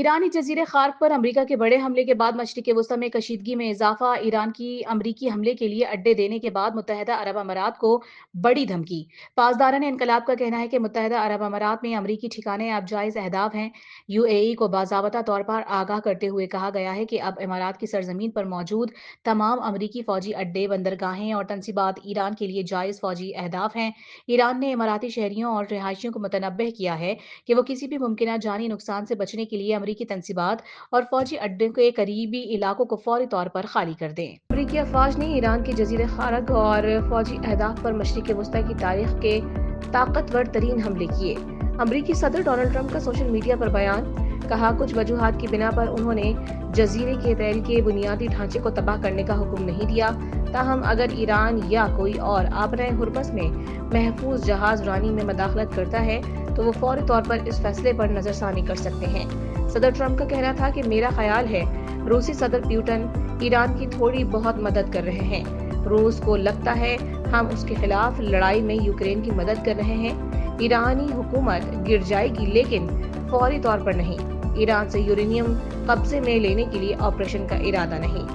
ईरानी जज़ीरे ख़ार्क पर अमरीका के बड़े हमले के बाद मशरिक़ वस्ती में कशीदगी में इज़ाफ़ा। ईरान की अमरीकी हमले के लिए अड्डे देने के बाद मुत्तहिदा अरब अमारात को बड़ी धमकी। पासदारान इनकलाब का कहना है कि मुत्तहिदा अरब अमारात में अमरीकी ठिकाने अब जायज़ अहदाफ हैं। यूएई को बाज़ाबता तौर पर आगाह करते हुए कहा गया है कि अब इमारात की सरज़मीन पर मौजूद तमाम अमरीकी फ़ौजी अड्डे, बंदरगाहें और तनसीबात ईरान के लिए जायज़ फ़ौजी अहदाफ हैं। ईरान ने इमाराती शहरियों और रिहायशियों को मुतनब्बह किया है कि वो किसी भी मुमकिना जानी नुकसान से बचने के लिए अमरीकी तनसीबात और फौजी अड्डे के करीबी इलाकों को फौरी तौर पर खाली कर दें। अमरीकी अफवाज ने ईरान के जज़ीरे ख़ार्क और फौजी अहदाफ पर मशरिक़ वस्ती की तारीख के ताकतवर तरीन हमले किए। अमरीकी सदर डोनाल्ड ट्रंप का सोशल मीडिया पर बयान। कहा, कुछ वजूहात की बिना पर उन्होंने जजीरे के तेल के बुनियादी ढांचे को तबाह करने का हुक्म नहीं दिया। ताहम अगर ईरान या कोई और आबराए हुर्मस में महफूज जहाज रानी में मदाखलत करता है तो वो फौरी तौर पर इस फैसले पर नजरसानी कर सकते हैं। सदर ट्रंप का कहना था कि मेरा ख्याल है रूसी सदर पुतिन ईरान की थोड़ी बहुत मदद कर रहे हैं। रूस को लगता है हम उसके खिलाफ लड़ाई में यूक्रेन की मदद कर रहे हैं। ईरानी हुकूमत गिर जाएगी लेकिन फौरी तौर पर नहीं। ईरान से यूरेनियम कब्जे में लेने के लिए ऑपरेशन का इरादा नहीं।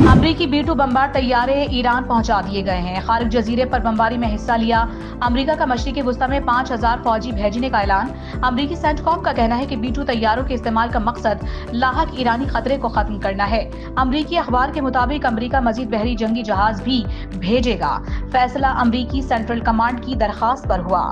अमरीकी B-2 बमबार तैयारे ईरान पहुंचा दिए गए हैं। ख़ार्क जजीरे पर बमबारी में हिस्सा लिया। अमरीका का मशरिक़ वस्ती में 5000 फौजी भेजने का ऐलान। अमरीकी सेंटकॉम का कहना है कि B-2 तैयारों के इस्तेमाल का मकसद लाहक ईरानी खतरे को खत्म करना है। अमरीकी अखबार के मुताबिक अमरीका मजीद बहरी जंगी जहाज भी भेजेगा। फैसला अमरीकी सेंट्रल कमांड की दरखास्त पर हुआ।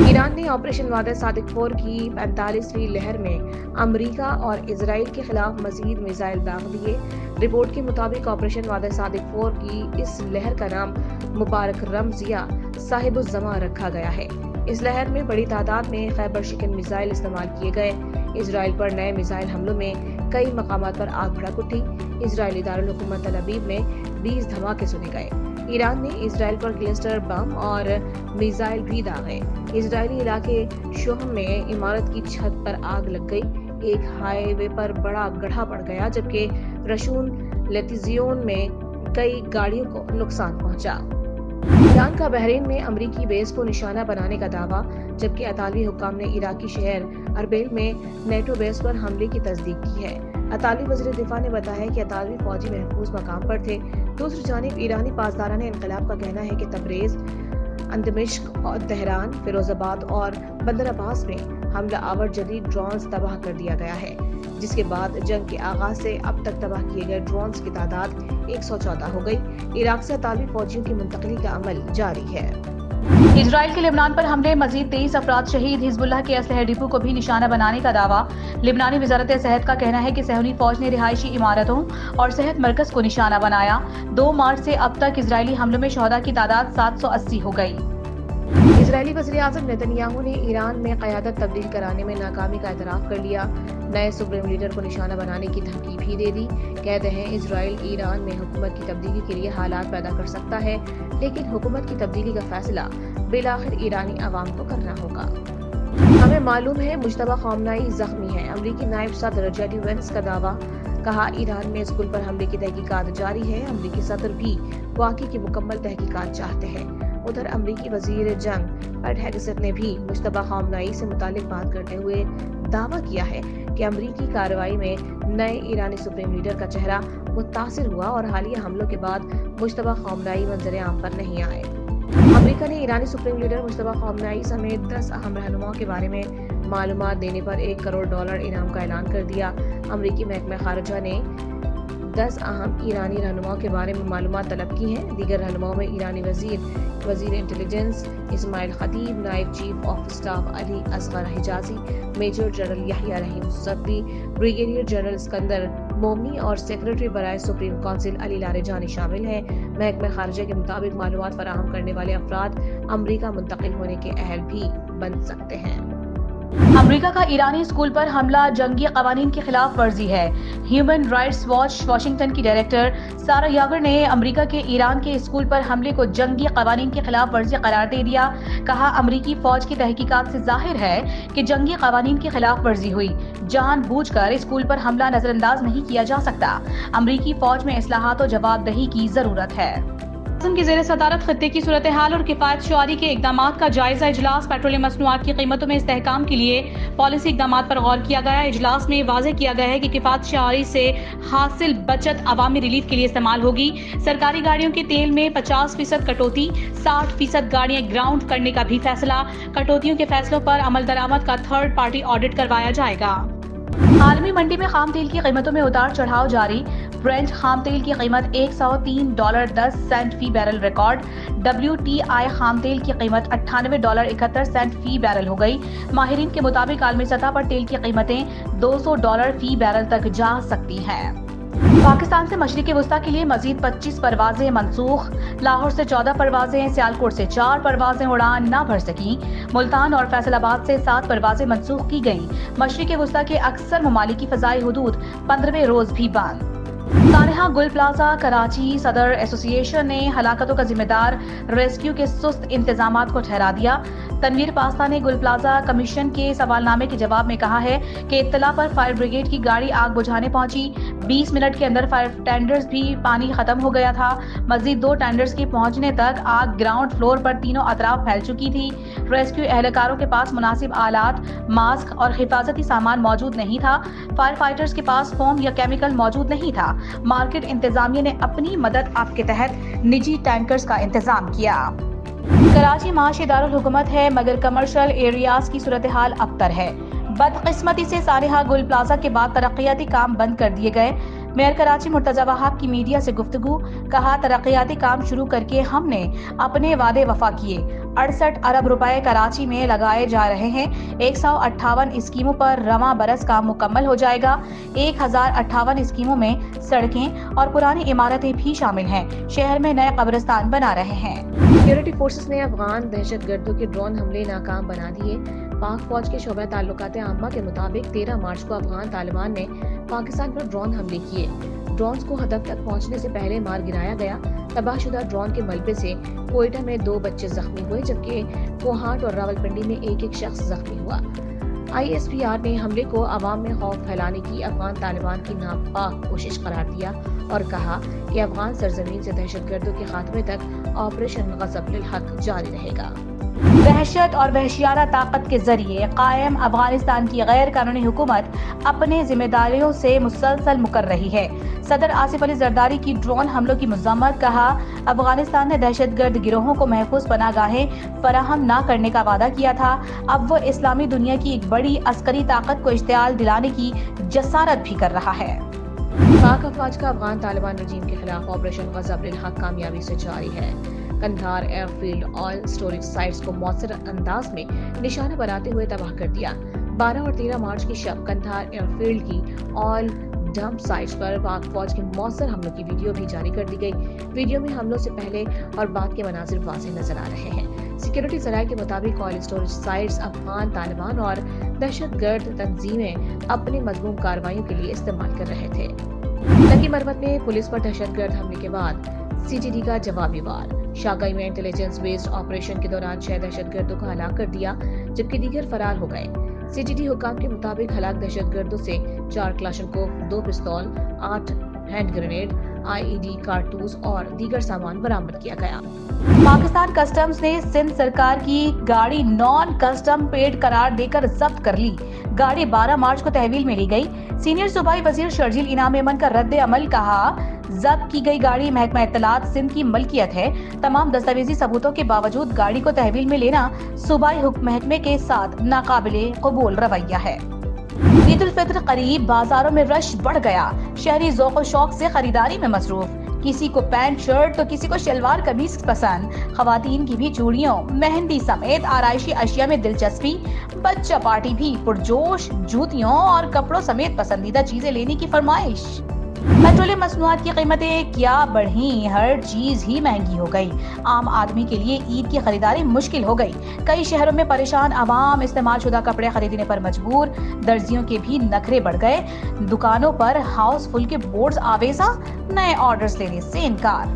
ईरान ने ऑपरेशन वादा सादिक 4 की 45वीं लहर में अमरीका और इजराइल के खिलाफ मजीद मिसाइल दाग दिए। रिपोर्ट के मुताबिक ऑपरेशन वादा सादिक 4 की इस लहर का नाम मुबारक रम्ज या साहिबुज़्ज़मा रखा गया है। इस लहर में बड़ी तादाद में खैबर शिकन मिसाइल इस्तेमाल किए गए। इजराइल पर नए मिसाइल हमलों में कई मकामात पर आग भड़क उठी। इजरायली दारुल हुकूमत तल अवीव में 20 धमाके सुने गए। ईरान ने इजराइल पर क्लस्टर बम और मिसाइल भी दागे। इजरायली इलाके शोहम में इमारत की छत पर आग लग गई। एक हाईवे पर बड़ा गड्ढा पड़ गया जबकि रशून लेतिजियोन में कई गाड़ियों को नुकसान पहुंचा। ईरान का बहरीन में अमरीकी बेस को निशाना बनाने का दावा, जबकि अतालवी हुक्काम ने इराकी शहर अरबिल में नेटो बेस पर हमले की तस्दीक की है। अतालवी वज़ीर दिफा ने बताया कि अतालवी फौजी महफूज मकाम पर थे। दूसरी जानिब ईरानी पासदारान इनकलाब का कहना है कि तबरेज, दमिश्क और तेहरान, फिरोजाबाद और बंदर अब्बास में हमला आवर जदीद ड्रोन्स तबाह कर दिया गया है, जिसके बाद जंग के आगाज से अब तक तबाह किए गए ड्रोन्स की तादाद 114 हो गई। इराक से अतालवी फौजियों की मुंतकली का अमल जारी है। इजराइल के लेबनान पर हमले, मजीद 23 अफराद शहीद। हिजबुल्लाह के असलहे डिपो को भी निशाना बनाने का दावा। लेबनानी वजारत सेहत का कहना है कि सहूनी फौज ने रिहायशी इमारतों और सेहत मरकज को निशाना बनाया। 2 मार्च से अब तक इजरायली हमलों में शहदा की तादाद 780 हो गई। इजरायली वज़ीर आज़म नेतन्याहू ने ईरान में क़यादत तब्दील कराने में नाकामी का एतराफ़ कर लिया। नए सुप्रीम लीडर को निशाना बनाने की धमकी भी दे दी। कहते हैं इजराइल ईरान में हुकूमत की तब्दीली के लिए हालात पैदा कर सकता है, लेकिन हुकूमत की तब्दीली का फैसला बिलाखिर ईरानी अवाम को करना होगा। हमें मालूम है मुज्तबा ख़ामनेई ज़ख्मी है। अमरीकी नायब सदर जेडी वेंस का दावा। कहा, ईरान में स्कूल पर हमले की तहकीकात जारी है। अमरीकी सदर भी वाक़ई की मुकम्मल तहकीकात चाहते हैं। उधर अमरीकी वज़ीर जंग पैट हेगसेट ने भी मुज्तबा ख़ामनेई से मुतालिक बात करते हुए दावा किया है कि अमरीकी कार्रवाई में नए ईरानी सुप्रीम लीडर का चेहरा मुतासिर हुआ और हालिया हमलों के बाद मुज्तबा ख़ामनेई मंजर आम पर नहीं आए। अमेरिका ने ईरानी सुप्रीम लीडर मुज्तबा ख़ामनेई समेत 10 अहम रहनुमाओं के बारे में मालूमात देने पर $1 करोड़ इनाम का ऐलान कर दिया। अमरीकी महकमा खारजा ने 10 अहम ईरानी रहनुमाओं के बारे में मालूमात तलब की हैं। दीगर रहनुमाओं में ईरानी वजीर इंटेलिजेंस इस्माइल खतीब, नायब chief of staff Ali Asghar Hejazi, major general Yahya Rahim Safavi, brigadier general Sikandar Momeni और सेक्रेटरी बराए सुप्रीम काउंसिल अली लारेजानी शामिल हैं। महकमा खारजा के मुताबिक मालूमात फराहम करने वाले अफराद अमरीका मुंतकिल होने के अहल भी बन सकते हैं। अमरीका का ईरानी स्कूल पर हमला जंगी कवानीन की खिलाफ वर्जी है। ह्यूमन राइट्स वॉच वाशिंगटन की डायरेक्टर सारा यागर ने अमरीका के ईरान के स्कूल पर हमले को जंगी कवानीन की खिलाफ वर्जी करार दे दिया। कहा, अमरीकी फौज की तहकीकात से जाहिर है कि जंगी कवानीन की खिलाफ वर्जी हुई। जानबूझकर स्कूल पर हमला नजरअंदाज नहीं किया जा सकता। अमरीकी फौज में इस्लाहात और जवाबदेही की जरूरत है। की ज़ेर सदारत खत्ते की सूरत हाल और किफ़ायत शुआरी के इक़दामात का जायज़ा इजलास। पेट्रोलियम मसनूआत की कीमतों में इस्तेहकाम के लिए पॉलिसी इक़दामात पर गौर किया गया। इजलास में वाज़ेह किया गया है कि किफ़ायत शुआरी से हासिल बचत अवामी रिलीफ के लिए इस्तेमाल होगी। सरकारी गाड़ियों के तेल में 50% कटौती, 60% गाड़ियाँ ग्राउंड करने का भी फैसला। कटौतियों के फैसलों पर अमल दरामद का थर्ड पार्टी ऑडिट करवाया जाएगा। आलमी मंडी में खाम तेल की कीमतों में उतार चढ़ाव जारी। ब्रेंट खाम तेल की कीमत $103.10 फी बैरल रिकॉर्ड। WTI खाम तेल की कीमत $98.71 फी बैरल हो गई। माहिरीन के मुताबिक आलमी सतह पर तेल की कीमतें $200 फी बैरल तक जा सकती हैं। पाकिस्तान से मशरिक़ वस्ता के लिए मजीद 25 परवाजें मनसूख। लाहौर से 14 परवाजें, सियालकोट से 4 परवाजें उड़ान न भर सकी। मुल्तान और फैसलाबाद से 7 परवाजें मनसूख की गईं। मशरिक़ वस्ता के अक्सर ममालिक की फ़ज़ाई हुदूद 15वें रोज भी बंद। सानेहा गुल प्लाजा कराची सदर एसोसिएशन ने हलाकतों का जिम्मेदार रेस्क्यू के सुस्त इंतजामात को ठहरा दिया। तनवीर पास्ता ने गुल प्लाजा कमीशन के सवालनामे के जवाब में कहा है कि इत्तला पर फायर ब्रिगेड की गाड़ी आग बुझाने पहुंची। 20 मिनट के अंदर फायर टेंडर्स भी पानी खत्म हो गया था। मजीद 2 टेंडर्स के पहुंचने तक आग ग्राउंड फ्लोर पर तीनों अतराफ फैल चुकी थी। रेस्क्यू एहलकारों के पास मुनासिब आलात, मास्क और हिफाजती सामान मौजूद नहीं था। फायर फाइटर्स के पास फोम या केमिकल मौजूद नहीं था। मार्केट इंतजामिया ने अपनी मदद आपके तहत निजी टैंकर्स का इंतजाम किया। कराची माशी दारुल हुकूमत है मगर कमर्शियल एरियाज की सूरत हाल अबतर है। बदकिस्मती से सानेहा गुल प्लाजा के बाद तरक्याती काम बंद कर दिए गए। मेयर कराची मुर्तजा वहाब की मीडिया से गुफ्तगू। कहा, तरक्याती काम शुरू करके हमने अपने वादे वफा किए। 68 अरब रुपए कराची में लगाए जा रहे हैं। 158 स्कीमों पर रवां बरस काम मुकम्मल हो जाएगा। 1058 स्कीमों में सड़कें और पुरानी इमारतें भी शामिल हैं। शहर में नए कब्रिस्तान बना रहे हैं। सिक्योरिटी फोर्सेस ने अफगान दहशतगर्दों के ड्रोन हमले नाकाम बना दिए। पाक फौज के शोबा ताल्लुकात आम्मा के मुताबिक 13 मार्च को अफगान तालिबान ने पाकिस्तान पर ड्रोन हमले किए। ड्रोन्स को हदफ तक पहुंचने से पहले मार गिराया गया। तबाहशुदा ड्रोन के मलबे से कोयटा में 2 बच्चे जख्मी हुए जबकि कोहाट और रावलपिंडी में एक शख्स जख्मी हुआ। ISPR ने हमले को अवाम में खौफ फैलाने की अफगान तालिबान की नापाक कोशिश करार दिया और कहा कि अफगान सरजमीन से दहशतगर्दों के खात्मे तक ऑपरेशन गज़ब-उल हक जारी रहेगा। दहशत और वहशियाना ताकत के जरिए कायम अफगानिस्तान की गैर कानूनी हुकूमत अपने जिम्मेदारियों से मुसलसल मुकर रही है। सदर आसिफ अली जरदारी की ड्रोन हमलों की मज़म्मत। कहा, अफगानिस्तान ने दहशतगर्द गिरोहों को महफूज पनाहगाहें फराहम न करने का वादा किया था। अब वो इस्लामी दुनिया की एक बड़ी अस्करी ताकत को इश्तियाल दिलाने की जसारत भी कर रहा है। पाक अफवाज का अफगान तालिबान रजीम के खिलाफ ऑपरेशन गज़ब-उल हक कामयाबी से जारी है। Kandahar airfield oil storage sites को मौसर अंदाज में निशाना बनाते हुए तबाह कर दिया। 12 और 13 मार्च की शब कंधार एयरफील्ड की ऑयल डंप साइट्स पर पाक फौज के मौसर हमलों की वीडियो भी जारी कर दी गई। वीडियो में हमलों से पहले और बाद के मनाजिर वाज़ेह नजर आ रहे हैं। सिक्योरिटी ज़राए के मुताबिक oil storage sites Afghan Taliban और दहशतगर्द तंजीमें अपनी मज़मूम कार्रवाइयों के लिए इस्तेमाल कर रहे थे। लकी मरमत में पुलिस पर दहशतगर्द हमले के बाद CGD का जवाबी वार। शागाई में इंटेलिजेंस बेस्ड ऑपरेशन के दौरान 6 दहशतगर्दों को हलाक कर दिया जबकि दीगर फरार हो गए। CGD हुकाम के मुताबिक हलाक दहशतगर्दों से 4 क्लाशनकोव, 2 पिस्तौल, 8 हैंड ग्रेनेड, IED कारतूस और दीगर सामान बरामद किया गया। पाकिस्तान कस्टम्स ने सिंध सरकार की गाड़ी नॉन कस्टम पेड करार देकर जब्त कर ली। गाड़ी 12 मार्च को तहवील में ली गई। सीनियर सूबाई वजीर शर्जील इनाम एमन का रद्द अमल। कहा, जब्त की गई गाड़ी महकमा इत्तलात सिंध की मलकियत है। तमाम दस्तावेजी सबूतों के बावजूद गाड़ी को तहवील में लेना सूबाई महकमे के साथ नाकाबिले कबूल रवैया है। ईद उल फित्र करीब, बाजारों में रश बढ़ गया। शहरी ज़ौक़ शौक से खरीदारी में मसरूफ। किसी को पैंट शर्ट तो किसी को शलवार कमीज पसंद। खवातीन की भी चूड़ियों, मेहंदी समेत आराइशी अशिया में दिलचस्पी। बच्चा पार्टी भी पुरजोश। जूतियों और कपड़ों समेत पसंदीदा चीजें लेने की फरमाइश। पेट्रोलियम मसनूआत की कीमतें क्या बढ़ी, हर चीज ही महंगी हो गई। आम आदमी के लिए ईद की खरीदारी मुश्किल हो गई। कई शहरों में परेशान आवाम इस्तेमाल शुदा कपड़े खरीदने पर मजबूर। दर्जियों के भी नखरे बढ़ गए। दुकानों पर हाउसफुल के बोर्ड्स आवेजा, नए ऑर्डर्स लेने से इनकार।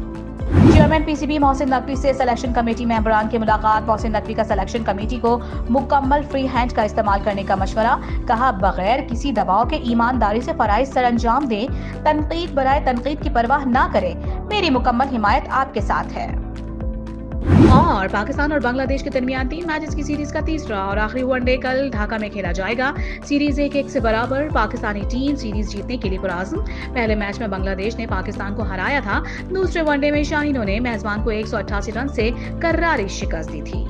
चेयरमैन PCB मोहसिन नकवी से सिलेक्शन कमेटी मेंबरान की मुलाकात। मोहसिन नकवी का सिलेक्शन कमेटी को मुकम्मल फ्री हैंड का इस्तेमाल करने का मशवरा। कहा, बगैर किसी दबाव के ईमानदारी से फराइज सर अंजाम दें। तनकीद बराए तनकीद की परवाह ना करें। मेरी मुकम्मल हिमायत आपके साथ है। और पाकिस्तान और बांग्लादेश के दरमियान 3 मैचेस की सीरीज का तीसरा और आखिरी वनडे कल ढाका में खेला जाएगा। सीरीज 1-1 से बराबर। पाकिस्तानी टीम सीरीज जीतने के लिए पुरआज़्म। पहले मैच में बांग्लादेश ने पाकिस्तान को हराया था। दूसरे वनडे में शाहीनों ने मेजबान को 188 रन से करारी शिकस्त दी थी।